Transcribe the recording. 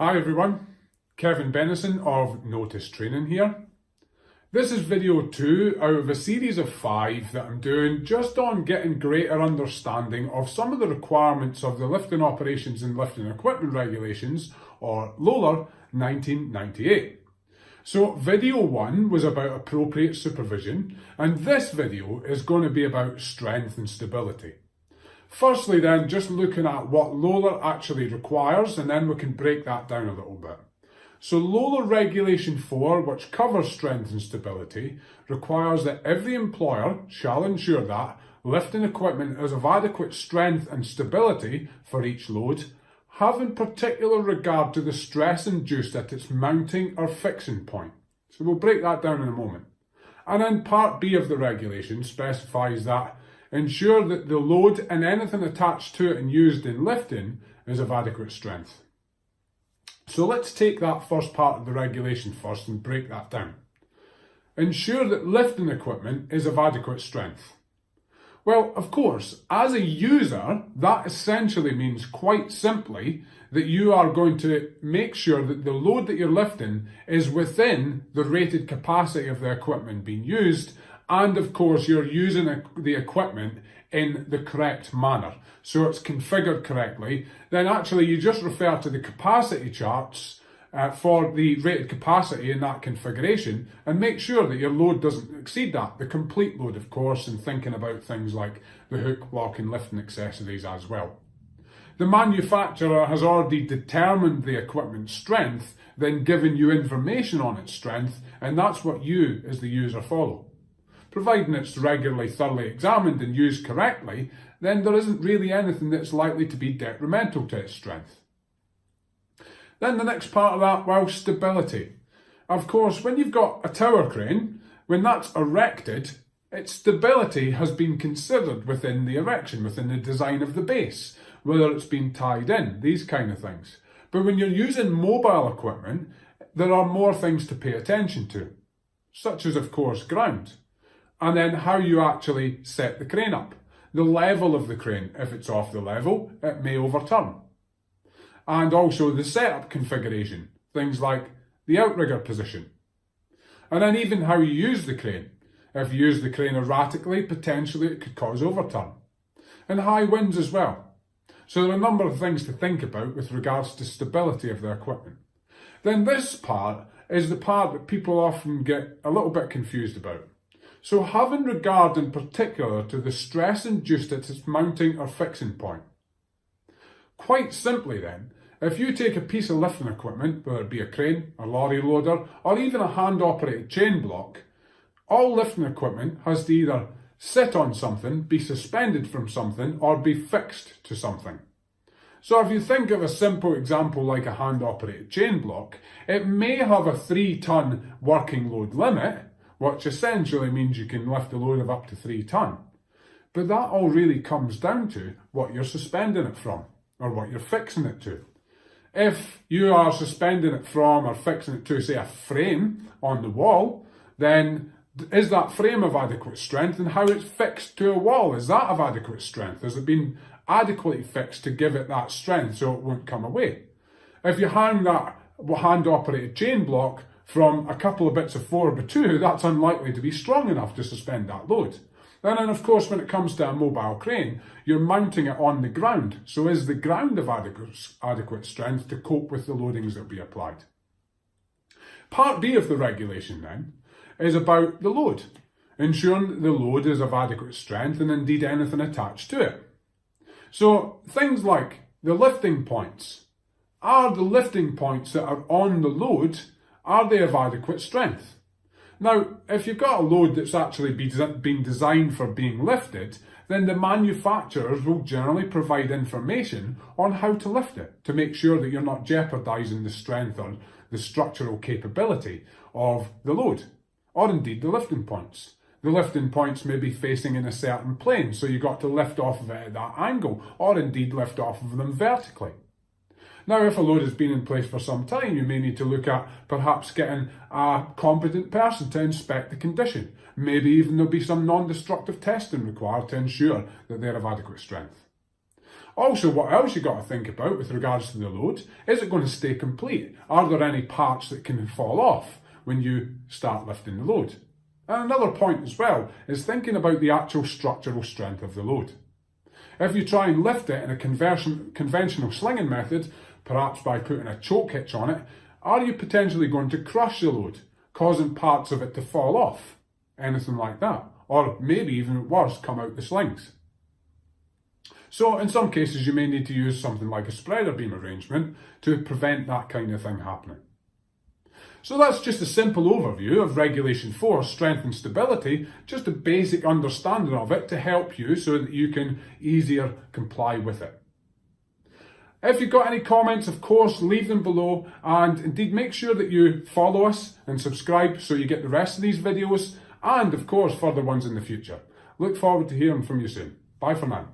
Hi everyone, Kevin Benison of Notice Training here. This is video 2 out of a series of 5 that I'm doing just on getting greater understanding of some of the requirements of the Lifting Operations and Lifting Equipment Regulations, or LOLER 1998. So video 1 was about appropriate supervision, and this video is going to be about strength and stability. Firstly then, just looking at what LOLER actually requires, and then we can break that down a little bit. So LOLER Regulation 4, which covers strength and stability, requires that every employer shall ensure that lifting equipment is of adequate strength and stability for each load, having particular regard to the stress induced at its mounting or fixing point. So we'll break that down in a moment. And then Part B of the regulation specifies that ensure that the load and anything attached to it and used in lifting is of adequate strength. So let's take that first part of the regulation first and break that down. Ensure that lifting equipment is of adequate strength. Well, of course, as a user, that essentially means quite simply that you are going to make sure that the load that you're lifting is within the rated capacity of the equipment being used, and of course you're using the equipment in the correct manner. So it's configured correctly. Then actually you just refer to the capacity charts for the rated capacity in that configuration and make sure that your load doesn't exceed that. The complete load, of course, and thinking about things like the hook, block and lifting accessories as well. The manufacturer has already determined the equipment's strength, then given you information on its strength, and that's what you as the user follow. Providing it's regularly thoroughly examined and used correctly, then there isn't really anything that's likely to be detrimental to its strength. Then the next part of that, well, stability. Of course, when you've got a tower crane, when that's erected, its stability has been considered within the erection, within the design of the base, whether it's been tied in, these kind of things. But when you're using mobile equipment, there are more things to pay attention to, such as, of course, ground. And then how you actually set the crane up. The level of the crane. If it's off the level, it may overturn. And also the setup configuration. Things like the outrigger position. And then even how you use the crane. If you use the crane erratically, potentially it could cause overturn. And high winds as well. So there are a number of things to think about with regards to stability of the equipment. Then this part is the part that people often get a little bit confused about. So having regard in particular to the stress induced at its mounting or fixing point. Quite simply then, if you take a piece of lifting equipment, whether it be a crane, a lorry loader, or even a hand-operated chain block, all lifting equipment has to either sit on something, be suspended from something, or be fixed to something. So if you think of a simple example like a hand-operated chain block, it may have a 3-ton working load limit, which essentially means you can lift a load of up to 3 tonne. But that all really comes down to what you're suspending it from, or what you're fixing it to. If you are suspending it from or fixing it to, say, a frame on the wall, then is that frame of adequate strength, and how it's fixed to a wall, is that of adequate strength? Has it been adequately fixed to give it that strength so it won't come away? If you hang that hand-operated chain block from a couple of bits of 4x2, that's unlikely to be strong enough to suspend that load. And then of course when it comes to a mobile crane, you're mounting it on the ground. So is the ground of adequate strength to cope with the loadings that will be applied? Part B of the regulation then is about the load. Ensuring that the load is of adequate strength and indeed anything attached to it. So things like the lifting points. Are the lifting points that are on the load, are they of adequate strength? Now, if you've got a load that's actually been designed for being lifted, then the manufacturers will generally provide information on how to lift it to make sure that you're not jeopardising the strength or the structural capability of the load, or indeed the lifting points. The lifting points may be facing in a certain plane, so you've got to lift off of it at that angle, or indeed lift off of them vertically. Now, if a load has been in place for some time, you may need to look at perhaps getting a competent person to inspect the condition. Maybe even there'll be some non-destructive testing required to ensure that they're of adequate strength. Also, what else you got to think about with regards to the load, is it going to stay complete? Are there any parts that can fall off when you start lifting the load? And another point as well is thinking about the actual structural strength of the load. If you try and lift it in a conventional slinging method, perhaps by putting a choke hitch on it, are you potentially going to crush the load, causing parts of it to fall off? Anything like that. Or maybe even worse, come out the slings. So in some cases you may need to use something like a spreader beam arrangement to prevent that kind of thing happening. So that's just a simple overview of Regulation 4, Strength and Stability, just a basic understanding of it to help you so that you can easier comply with it. If you've got any comments, of course, leave them below, and indeed make sure that you follow us and subscribe so you get the rest of these videos and, of course, further ones in the future. Look forward to hearing from you soon. Bye for now.